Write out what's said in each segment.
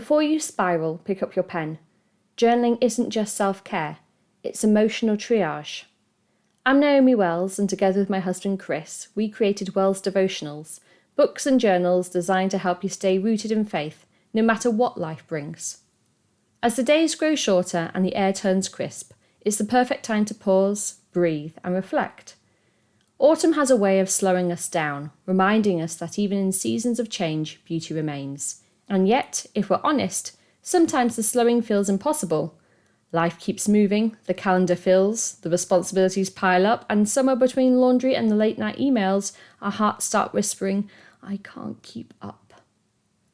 Before you spiral, pick up your pen. Journaling isn't just self-care, it's emotional triage. I'm Naomi Wells, and together with my husband Chris, we created Wells Devotionals, books and journals designed to help you stay rooted in faith, no matter what life brings. As the days grow shorter and the air turns crisp, it's the perfect time to pause, breathe, and reflect. Autumn has a way of slowing us down, reminding us that even in seasons of change, beauty remains. And yet, if we're honest, sometimes the slowing feels impossible. Life keeps moving, the calendar fills, the responsibilities pile up, and somewhere between laundry and the late-night emails, our hearts start whispering, "I can't keep up."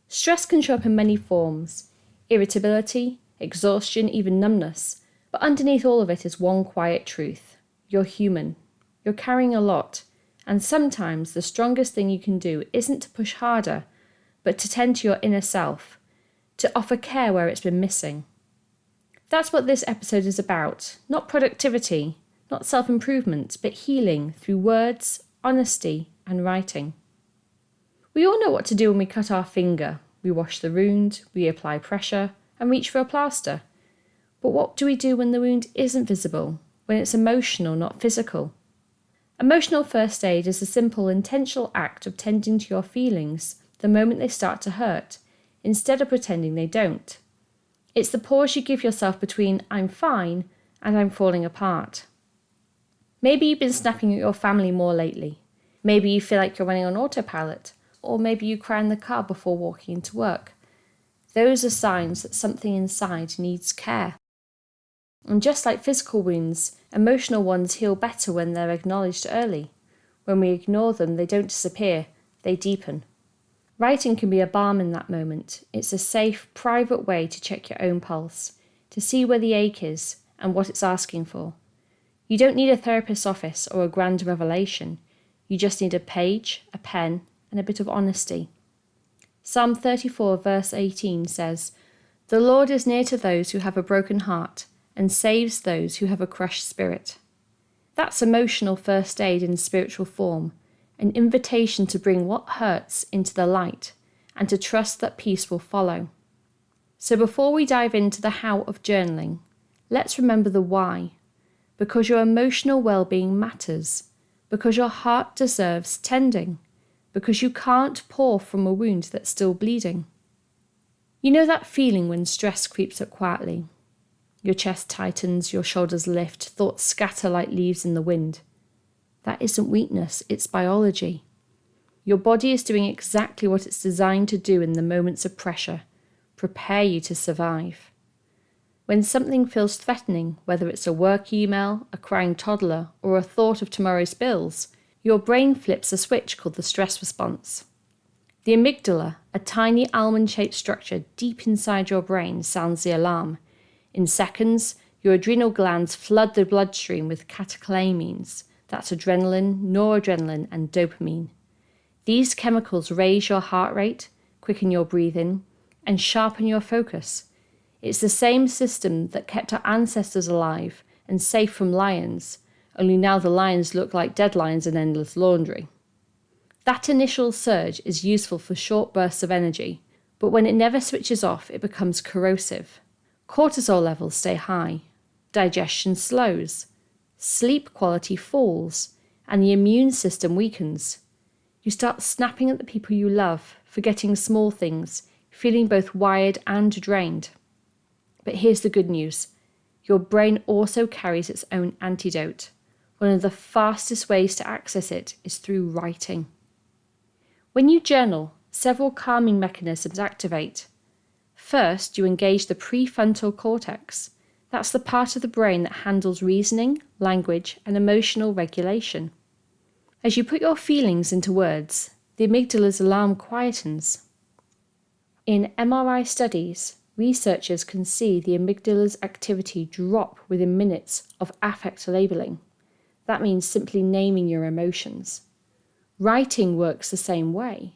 Stress can show up in many forms: irritability, exhaustion, even numbness. But underneath all of it is one quiet truth. You're human. You're carrying a lot. And sometimes the strongest thing you can do isn't to push harder, but to tend to your inner self, to offer care where it's been missing. That's what this episode is about. Not productivity, not self-improvement, but healing through words, honesty, and writing. We all know what to do when we cut our finger. We wash the wound, we apply pressure, and reach for a plaster. But what do we do when the wound isn't visible, when it's emotional, not physical? Emotional first aid is a simple, intentional act of tending to your feelings the moment they start to hurt, instead of pretending they don't. It's the pause you give yourself between "I'm fine" and "I'm falling apart." Maybe you've been snapping at your family more lately. Maybe you feel like you're running on autopilot, or maybe you cry in the car before walking into work. Those are signs that something inside needs care. And just like physical wounds, emotional ones heal better when they're acknowledged early. When we ignore them, they don't disappear, they deepen. Writing can be a balm in that moment. It's a safe, private way to check your own pulse, to see where the ache is and what it's asking for. You don't need a therapist's office or a grand revelation. You just need a page, a pen, and a bit of honesty. Psalm 34 verse 18 says, "The Lord is near to those who have a broken heart and saves those who have a crushed spirit." That's emotional first aid in spiritual form, an invitation to bring what hurts into the light and to trust that peace will follow. So before we dive into the how of journaling, let's remember the why. Because your emotional well-being matters, because your heart deserves tending, because you can't pour from a wound that's still bleeding. You know that feeling when stress creeps up quietly? Your chest tightens, your shoulders lift, thoughts scatter like leaves in the wind. That isn't weakness, it's biology. Your body is doing exactly what it's designed to do in the moments of pressure, prepare you to survive. When something feels threatening, whether it's a work email, a crying toddler, or a thought of tomorrow's bills, your brain flips a switch called the stress response. The amygdala, a tiny almond-shaped structure deep inside your brain, sounds the alarm. In seconds, your adrenal glands flood the bloodstream with catecholamines. That's adrenaline, noradrenaline, and dopamine. These chemicals raise your heart rate, quicken your breathing, and sharpen your focus. It's the same system that kept our ancestors alive and safe from lions, only now the lions look like dead lions in endless laundry. That initial surge is useful for short bursts of energy, but when it never switches off, it becomes corrosive. Cortisol levels stay high, digestion slows, sleep quality falls, and the immune system weakens. You start snapping at the people you love, forgetting small things, feeling both wired and drained. But here's the good news. Your brain also carries its own antidote. One of the fastest ways to access it is through writing. When you journal, several calming mechanisms activate. First, you engage the prefrontal cortex. That's the part of the brain that handles reasoning, language, and emotional regulation. As you put your feelings into words, the amygdala's alarm quietens. In MRI studies, researchers can see the amygdala's activity drop within minutes of affect labeling. That means simply naming your emotions. Writing works the same way.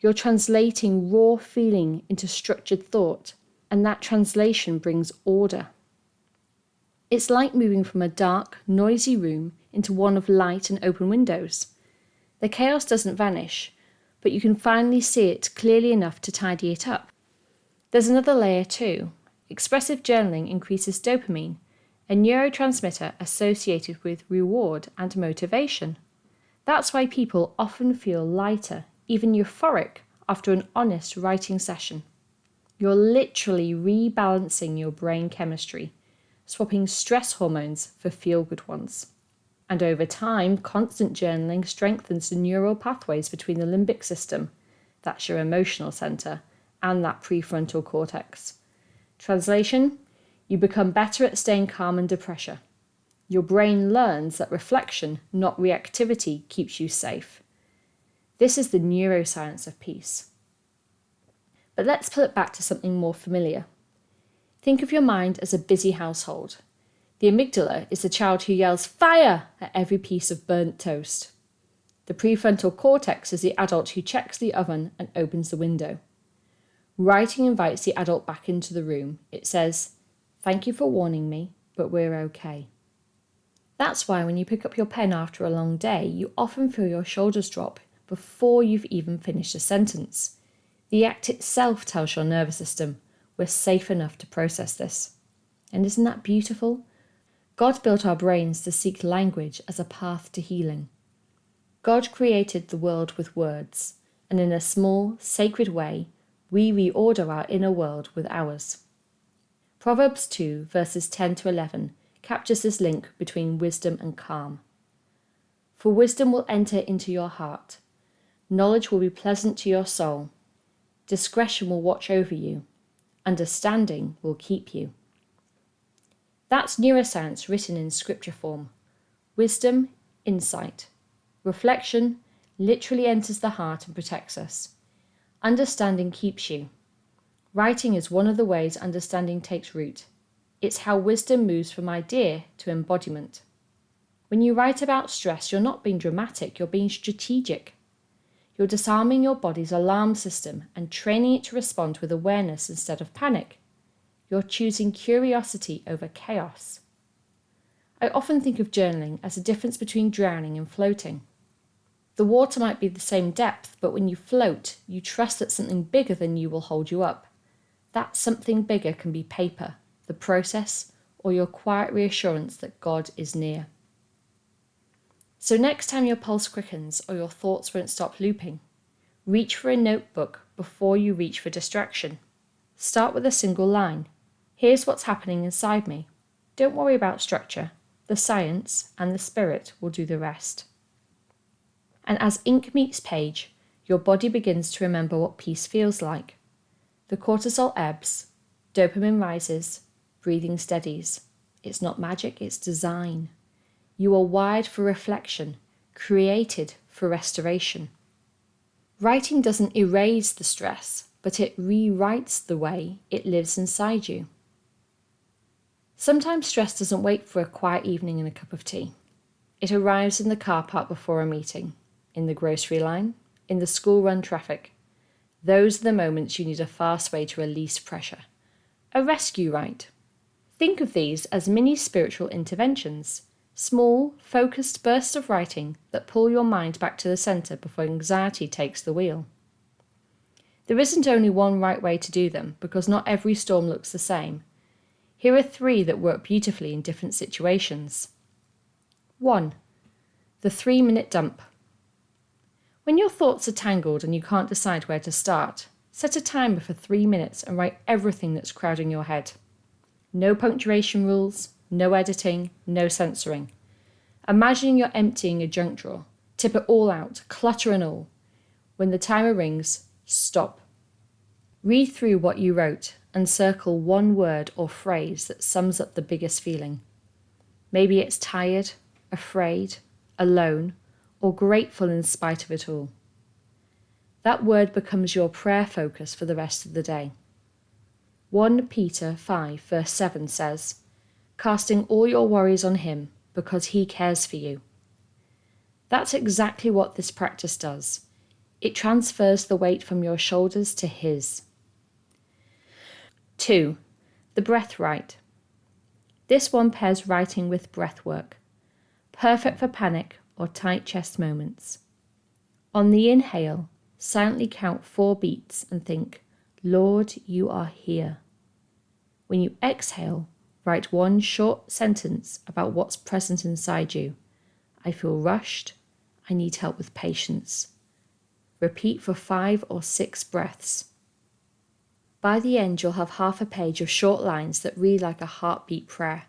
You're translating raw feeling into structured thought, and that translation brings order. It's like moving from a dark, noisy room into one of light and open windows. The chaos doesn't vanish, but you can finally see it clearly enough to tidy it up. There's another layer too. Expressive journaling increases dopamine, a neurotransmitter associated with reward and motivation. That's why people often feel lighter, even euphoric, after an honest writing session. You're literally rebalancing your brain chemistry, swapping stress hormones for feel-good ones. And over time, constant journaling strengthens the neural pathways between the limbic system, that's your emotional centre, and that prefrontal cortex. Translation: you become better at staying calm under pressure. Your brain learns that reflection, not reactivity, keeps you safe. This is the neuroscience of peace. But let's pull it back to something more familiar. Think of your mind as a busy household. The amygdala is the child who yells "fire" at every piece of burnt toast. The prefrontal cortex is the adult who checks the oven and opens the window. Writing invites the adult back into the room. It says, "Thank you for warning me, but we're okay." That's why when you pick up your pen after a long day, you often feel your shoulders drop before you've even finished a sentence. The act itself tells your nervous system, we're safe enough to process this. And isn't that beautiful? God built our brains to seek language as a path to healing. God created the world with words, and in a small, sacred way, we reorder our inner world with ours. Proverbs 2, verses 10 to 11, captures this link between wisdom and calm. For wisdom will enter into your heart. Knowledge will be pleasant to your soul. Discretion will watch over you. Understanding will keep you. That's neuroscience written in scripture form. Wisdom, insight. Reflection literally enters the heart and protects us. Understanding keeps you. Writing is one of the ways understanding takes root. It's how wisdom moves from idea to embodiment. When you write about stress, you're not being dramatic, you're being strategic. You're disarming your body's alarm system and training it to respond with awareness instead of panic. You're choosing curiosity over chaos. I often think of journaling as a difference between drowning and floating. The water might be the same depth, but when you float, you trust that something bigger than you will hold you up. That something bigger can be paper, the process, or your quiet reassurance that God is near. So next time your pulse quickens or your thoughts won't stop looping, reach for a notebook before you reach for distraction. Start with a single line. Here's what's happening inside me. Don't worry about structure. The science and the spirit will do the rest. And as ink meets page, your body begins to remember what peace feels like. The cortisol ebbs, dopamine rises, breathing steadies. It's not magic, it's design. You are wired for reflection, created for restoration. Writing doesn't erase the stress, but it rewrites the way it lives inside you. Sometimes stress doesn't wait for a quiet evening and a cup of tea. It arrives in the car park before a meeting, in the grocery line, in the school run traffic. Those are the moments you need a fast way to release pressure. A rescue ride. Think of these as mini spiritual interventions, small, focused bursts of writing that pull your mind back to the centre before anxiety takes the wheel. There isn't only one right way to do them, because not every storm looks the same. Here are 3 that work beautifully in different situations. 1. The 3-minute dump. When your thoughts are tangled and you can't decide where to start, set a timer for 3 minutes and write everything that's crowding your head. No punctuation rules, no editing, no censoring. Imagine you're emptying a junk drawer. Tip it all out, clutter and all. When the timer rings, stop. Read through what you wrote and circle one word or phrase that sums up the biggest feeling. Maybe it's tired, afraid, alone, or grateful in spite of it all. That word becomes your prayer focus for the rest of the day. 1 Peter 5 verse 7 says, "Casting all your worries on him, because he cares for you." That's exactly what this practice does. It transfers the weight from your shoulders to his. 2. The breath right. This one pairs writing with breath work. Perfect for panic or tight chest moments. On the inhale, silently count 4 beats and think, Lord, you are here. When you exhale, write one short sentence about what's present inside you. I feel rushed. I need help with patience. Repeat for 5 or 6 breaths. By the end, you'll have half a page of short lines that read like a heartbeat prayer.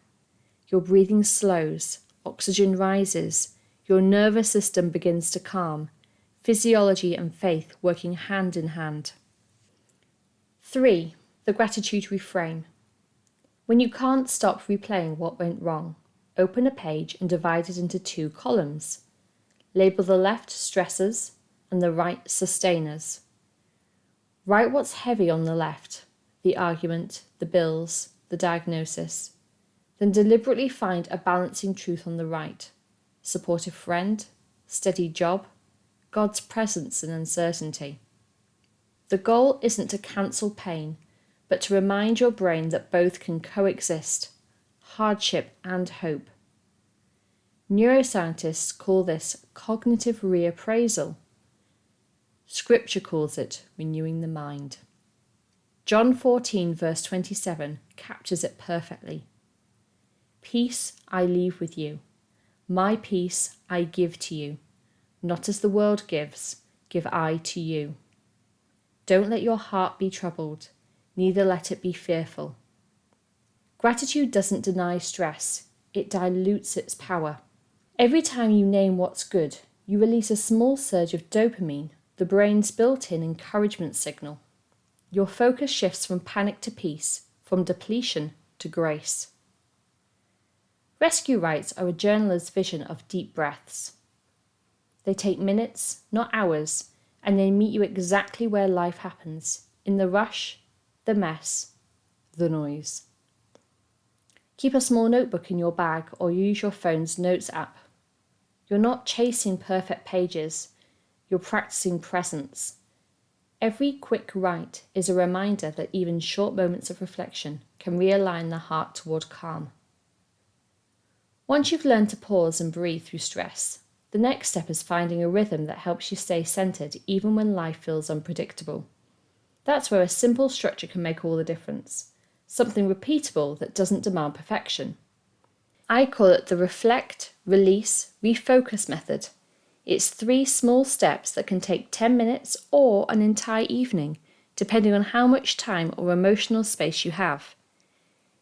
Your breathing slows, oxygen rises, your nervous system begins to calm, physiology and faith working hand in hand. 3. The Gratitude Reframe. When you can't stop replaying what went wrong, open a page and divide it into 2 columns. Label the left stressors and the right sustainers. Write what's heavy on the left, the argument, the bills, the diagnosis. Then deliberately find a balancing truth on the right. Supportive friend, steady job, God's presence in uncertainty. The goal isn't to cancel pain, but to remind your brain that both can coexist, hardship and hope. Neuroscientists call this cognitive reappraisal. Scripture calls it renewing the mind. John 14 verse 27 captures it perfectly. Peace I leave with you. My peace I give to you. Not as the world gives, give I to you. Don't let your heart be troubled, neither let it be fearful. Gratitude doesn't deny stress, it dilutes its power. Every time you name what's good, you release a small surge of dopamine, the brain's built-in encouragement signal. Your focus shifts from panic to peace, from depletion to grace. Rescue rites are a journaler's vision of deep breaths. They take minutes, not hours, and they meet you exactly where life happens, in the rush, the mess, the noise. Keep a small notebook in your bag or use your phone's notes app. You're not chasing perfect pages, you're practicing presence. Every quick write is a reminder that even short moments of reflection can realign the heart toward calm. Once you've learned to pause and breathe through stress, the next step is finding a rhythm that helps you stay centered even when life feels unpredictable. That's where a simple structure can make all the difference, something repeatable that doesn't demand perfection. I call it the reflect, release, refocus method. It's 3 small steps that can take 10 minutes or an entire evening, depending on how much time or emotional space you have.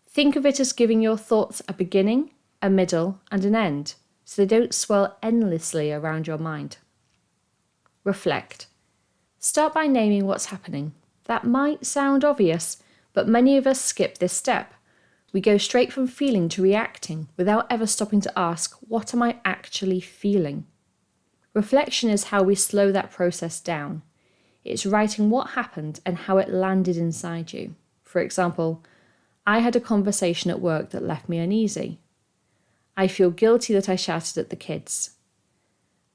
Think of it as giving your thoughts a beginning, a middle, and an end, so they don't swirl endlessly around your mind. Reflect. Start by naming what's happening. That might sound obvious, but many of us skip this step. We go straight from feeling to reacting without ever stopping to ask, what am I actually feeling? Reflection is how we slow that process down. It's writing what happened and how it landed inside you. For example, I had a conversation at work that left me uneasy. I feel guilty that I shouted at the kids.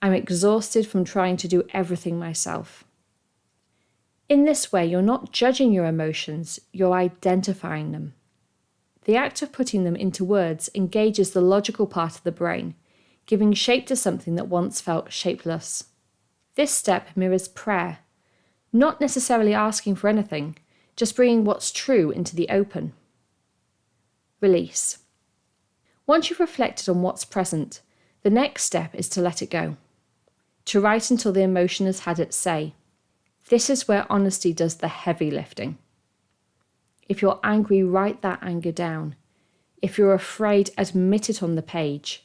I'm exhausted from trying to do everything myself. In this way, you're not judging your emotions, you're identifying them. The act of putting them into words engages the logical part of the brain, giving shape to something that once felt shapeless. This step mirrors prayer, not necessarily asking for anything, just bringing what's true into the open. Release. Once you've reflected on what's present, the next step is to let it go. To write until the emotion has had its say. This is where honesty does the heavy lifting. If you're angry, write that anger down. If you're afraid, admit it on the page.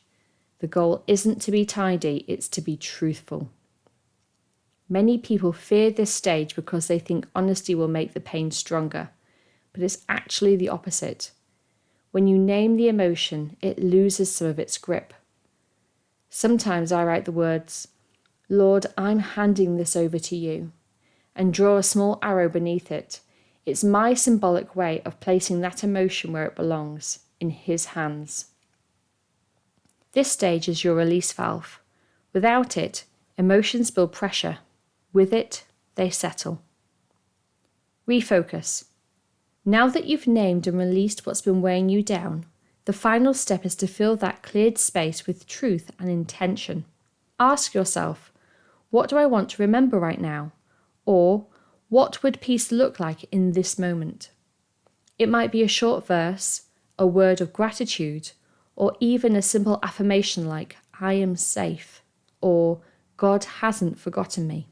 The goal isn't to be tidy, it's to be truthful. Many people fear this stage because they think honesty will make the pain stronger, but it's actually the opposite. When you name the emotion, it loses some of its grip. Sometimes I write the words, Lord, I'm handing this over to you, and draw a small arrow beneath it. It's my symbolic way of placing that emotion where it belongs, in His hands. This stage is your release valve. Without it, emotions build pressure. With it, they settle. Refocus. Now that you've named and released what's been weighing you down, the final step is to fill that cleared space with truth and intention. Ask yourself, what do I want to remember right now? Or, What would peace look like in this moment? It might be a short verse, a word of gratitude, or even a simple affirmation like, I am safe, or God hasn't forgotten me.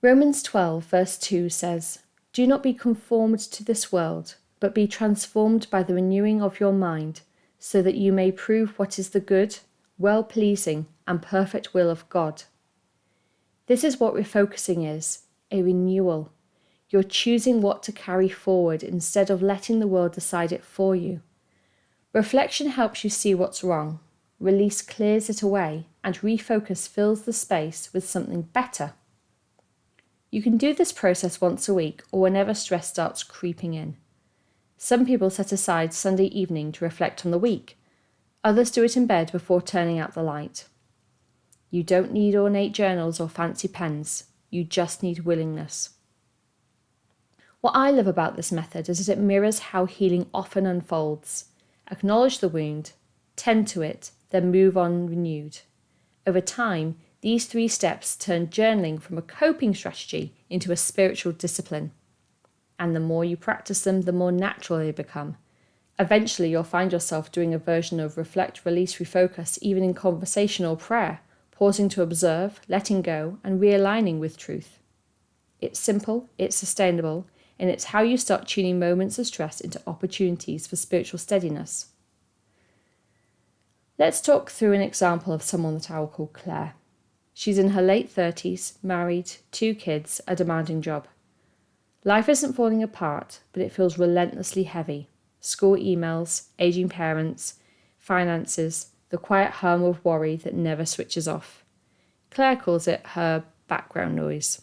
Romans 12 verse 2 says, Do not be conformed to this world, but be transformed by the renewing of your mind, so that you may prove what is the good, well-pleasing, and perfect will of God. This is what refocusing is, a renewal. You're choosing what to carry forward instead of letting the world decide it for you. Reflection helps you see what's wrong. Release clears it away, and refocus fills the space with something better. You can do this process once a week or whenever stress starts creeping in. Some people set aside Sunday evening to reflect on the week. Others do it in bed before turning out the light. You don't need ornate journals or fancy pens. You just need willingness. What I love about this method is that it mirrors how healing often unfolds. Acknowledge the wound, tend to it, then move on renewed. Over time, these 3 steps turn journaling from a coping strategy into a spiritual discipline. And the more you practice them, the more natural they become. Eventually, you'll find yourself doing a version of reflect, release, refocus, even in conversation or prayer, pausing to observe, letting go, and realigning with truth. It's simple, it's sustainable, and it's how you start tuning moments of stress into opportunities for spiritual steadiness. Let's talk through an example of someone that I will call Claire. She's in her late 30s, married, 2 kids, a demanding job. Life isn't falling apart, but it feels relentlessly heavy. School emails, aging parents, finances, the quiet hum of worry that never switches off. Claire calls it her background noise.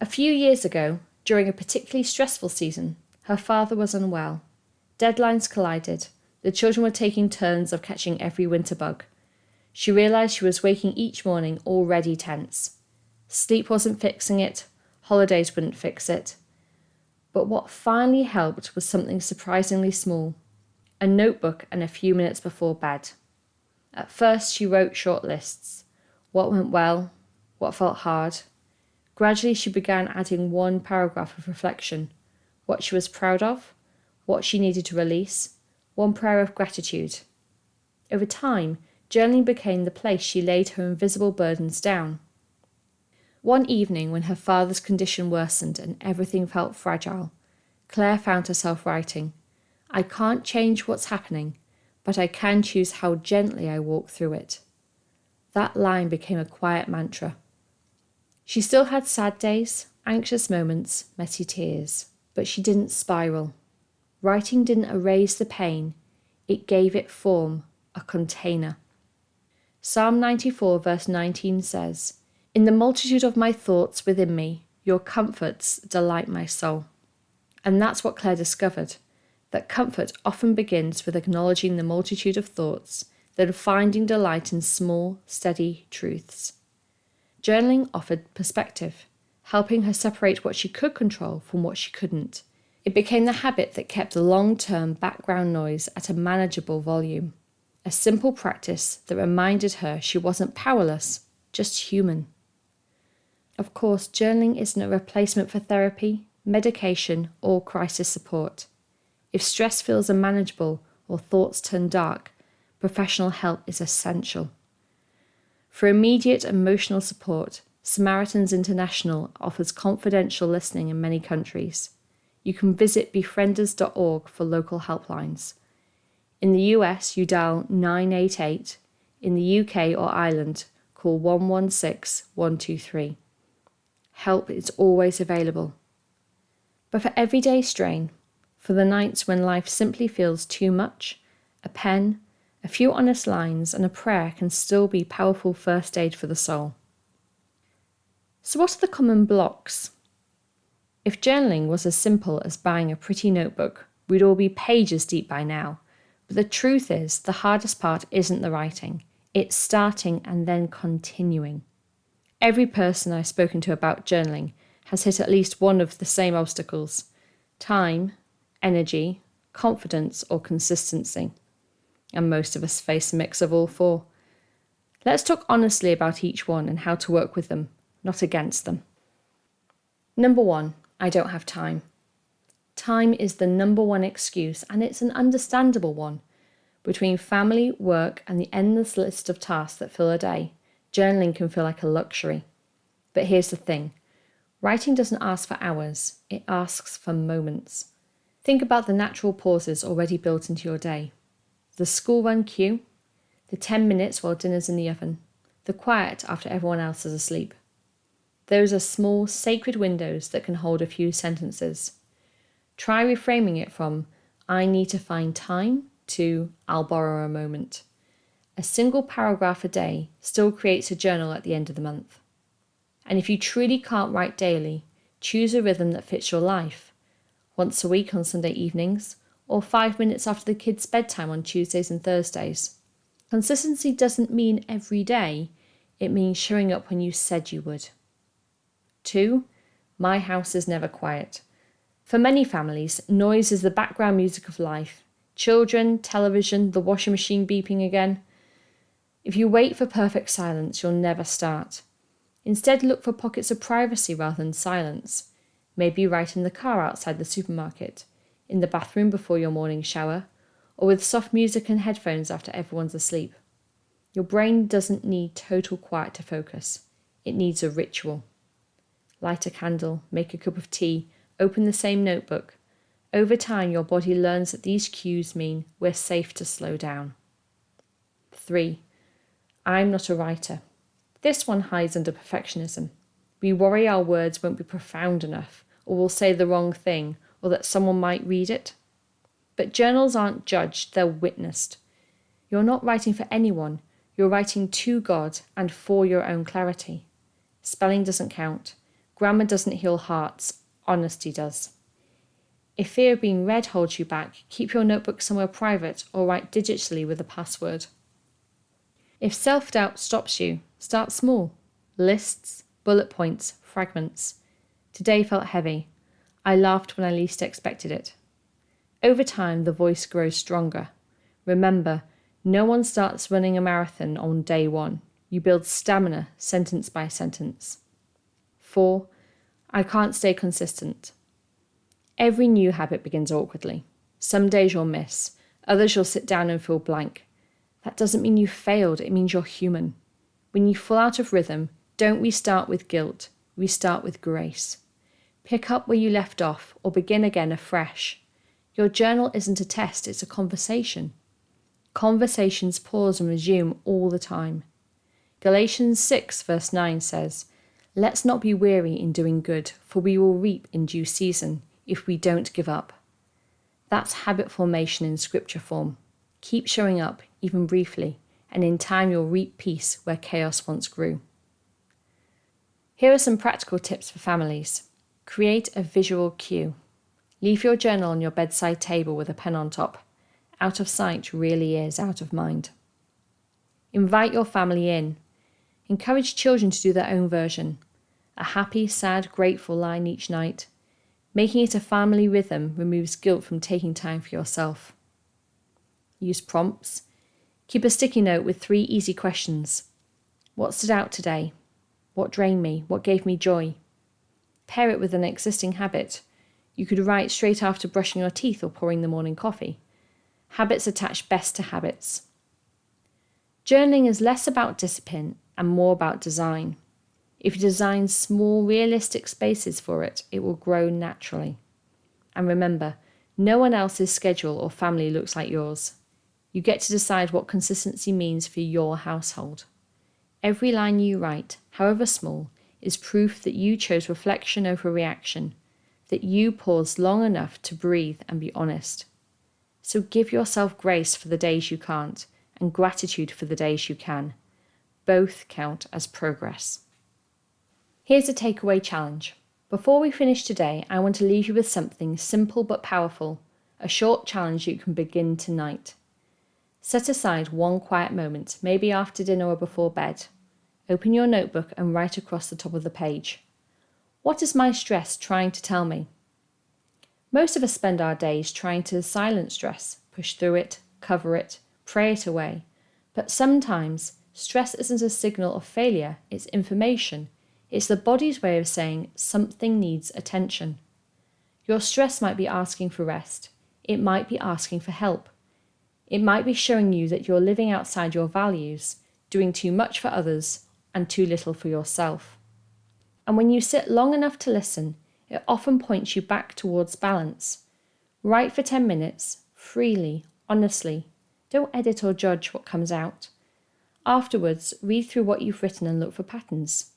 A few years ago, during a particularly stressful season, her father was unwell. Deadlines collided. The children were taking turns of catching every winter bug. She realised she was waking each morning already tense. Sleep wasn't fixing it. Holidays wouldn't fix it. But what finally helped was something surprisingly small. A notebook and a few minutes before bed. At first, she wrote short lists. What went well? What felt hard? Gradually, she began adding 1 paragraph of reflection. What she was proud of, what she needed to release, 1 prayer of gratitude. Over time, journaling became the place she laid her invisible burdens down. One evening, when her father's condition worsened and everything felt fragile, Claire found herself writing, I can't change what's happening, but I can choose how gently I walk through it. That line became a quiet mantra. She still had sad days, anxious moments, messy tears, but she didn't spiral. Writing didn't erase the pain, it gave it form, a container. Psalm 94 verse 19 says, In the multitude of my thoughts within me, your comforts delight my soul. And that's what Claire discovered, that comfort often begins with acknowledging the multitude of thoughts, then finding delight in small, steady truths. Journaling offered perspective, helping her separate what she could control from what she couldn't. It became the habit that kept the long-term background noise at a manageable volume. A simple practice that reminded her she wasn't powerless, just human. Of course, journaling isn't a replacement for therapy, medication, or crisis support. If stress feels unmanageable or thoughts turn dark, professional help is essential. For immediate emotional support, Samaritans International offers confidential listening in many countries. You can visit befrienders.org for local helplines. In the US, you dial 988. In the UK or Ireland, call 116 123. Help is always available. But for everyday strain, for the nights when life simply feels too much, a pen, a few honest lines and a prayer can still be powerful first aid for the soul. So what are the common blocks? If journaling was as simple as buying a pretty notebook, we'd all be pages deep by now. But the truth is, the hardest part isn't the writing. It's starting and then continuing. Every person I've spoken to about journaling has hit at least one of the same obstacles: time, energy, confidence, or consistency. And most of us face a mix of all 4. Let's talk honestly about each one and how to work with them, not against them. Number 1, I don't have time. Time is the number one excuse, and it's an understandable one. Between family, work, and the endless list of tasks that fill a day, journaling can feel like a luxury. But here's the thing. Writing doesn't ask for hours, it asks for moments. Think about the natural pauses already built into your day. The school run cue, the 10 minutes while dinner's in the oven, the quiet after everyone else is asleep. Those are small, sacred windows that can hold a few sentences. Try reframing it from, I need to find time, to, I'll borrow a moment. A single paragraph a day still creates a journal at the end of the month. And if you truly can't write daily, choose a rhythm that fits your life. Once a week on Sunday evenings, or 5 minutes after the kids' bedtime on Tuesdays and Thursdays. Consistency doesn't mean every day, it means showing up when you said you would. 2. My house is never quiet. For many families, noise is the background music of life. Children, television, the washing machine beeping again. If you wait for perfect silence, you'll never start. Instead, look for pockets of privacy rather than silence. Maybe write in the car outside the supermarket, in the bathroom before your morning shower, or with soft music and headphones after everyone's asleep. Your brain doesn't need total quiet to focus. It needs a ritual. Light a candle, make a cup of tea, open the same notebook. Over time, your body learns that these cues mean we're safe to slow down. 3. I'm not a writer. This one hides under perfectionism. We worry our words won't be profound enough, or we'll say the wrong thing, or that someone might read it. But journals aren't judged, they're witnessed. You're not writing for anyone, you're writing to God and for your own clarity. Spelling doesn't count. Grammar doesn't heal hearts, honesty does. If fear of being read holds you back, keep your notebook somewhere private or write digitally with a password. If self-doubt stops you, start small. Lists, bullet points, fragments. Today felt heavy. I laughed when I least expected it. Over time, the voice grows stronger. Remember, no one starts running a marathon on day one. You build stamina, sentence by sentence. 4. I can't stay consistent. Every new habit begins awkwardly. Some days you'll miss, others you'll sit down and feel blank. That doesn't mean you failed, it means you're human. When you fall out of rhythm, don't restart with guilt, restart with grace. Pick up where you left off or begin again afresh. Your journal isn't a test, it's a conversation. Conversations pause and resume all the time. Galatians 6 verse 9 says, Let's not be weary in doing good, for we will reap in due season if we don't give up. That's habit formation in scripture form. Keep showing up, even briefly, and in time you'll reap peace where chaos once grew. Here are some practical tips for families. Create a visual cue. Leave your journal on your bedside table with a pen on top. Out of sight really is out of mind. Invite your family in. Encourage children to do their own version. A happy, sad, grateful line each night. Making it a family rhythm removes guilt from taking time for yourself. Use prompts. Keep a sticky note with 3 easy questions. What stood out today? What drained me? What gave me joy? Pair it with an existing habit. You could write straight after brushing your teeth or pouring the morning coffee. Habits attach best to habits. Journaling is less about discipline and more about design. If you design small, realistic spaces for it, it will grow naturally. And remember, no one else's schedule or family looks like yours. You get to decide what consistency means for your household. Every line you write, however small, is proof that you chose reflection over reaction, that you paused long enough to breathe and be honest. So give yourself grace for the days you can't, and gratitude for the days you can. Both count as progress. Here's a takeaway challenge. Before we finish today, I want to leave you with something simple but powerful, a short challenge you can begin tonight. Set aside one quiet moment, maybe after dinner or before bed. Open your notebook and write across the top of the page. What is my stress trying to tell me? Most of us spend our days trying to silence stress, push through it, cover it, pray it away. But sometimes, stress isn't a signal of failure, it's information. It's the body's way of saying something needs attention. Your stress might be asking for rest. It might be asking for help. It might be showing you that you're living outside your values, doing too much for others and too little for yourself. And when you sit long enough to listen, it often points you back towards balance. Write for 10 minutes, freely, honestly. Don't edit or judge what comes out. Afterwards, read through what you've written and look for patterns.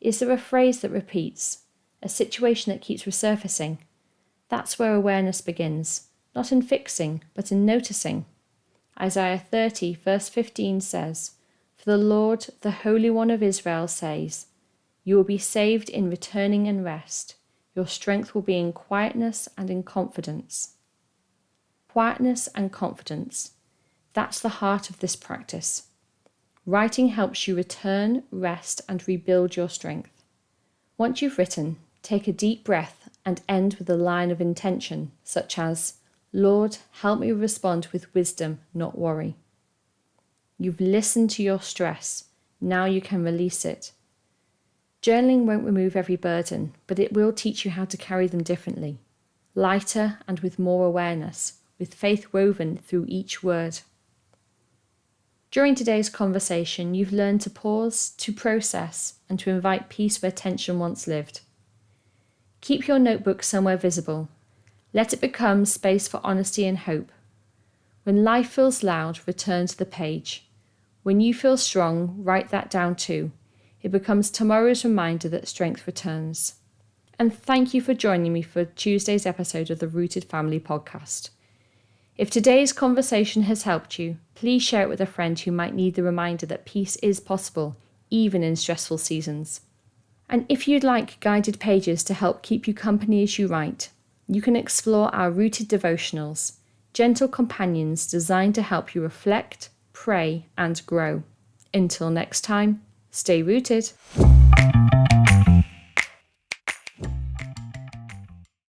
Is there a phrase that repeats? A situation that keeps resurfacing? That's where awareness begins, not in fixing, but in noticing. Isaiah 30, verse 15 says, "For the Lord, the Holy One of Israel, says, you will be saved in returning and rest. Your strength will be in quietness and in confidence." Quietness and confidence. That's the heart of this practice. Writing helps you return, rest, and rebuild your strength. Once you've written, take a deep breath and end with a line of intention, such as, "Lord, help me respond with wisdom, not worry." You've listened to your stress. Now you can release it. Journaling won't remove every burden, but it will teach you how to carry them differently, lighter and with more awareness, with faith woven through each word. During today's conversation, you've learned to pause, to process, and to invite peace where tension once lived. Keep your notebook somewhere visible. Let it become space for honesty and hope. When life feels loud, return to the page. When you feel strong, write that down too. It becomes tomorrow's reminder that strength returns. And thank you for joining me for Tuesday's episode of the Rooted Family podcast. If today's conversation has helped you, please share it with a friend who might need the reminder that peace is possible, even in stressful seasons. And if you'd like guided pages to help keep you company as you write, you can explore our Rooted devotionals, gentle companions designed to help you reflect, pray, and grow. Until next time, stay rooted.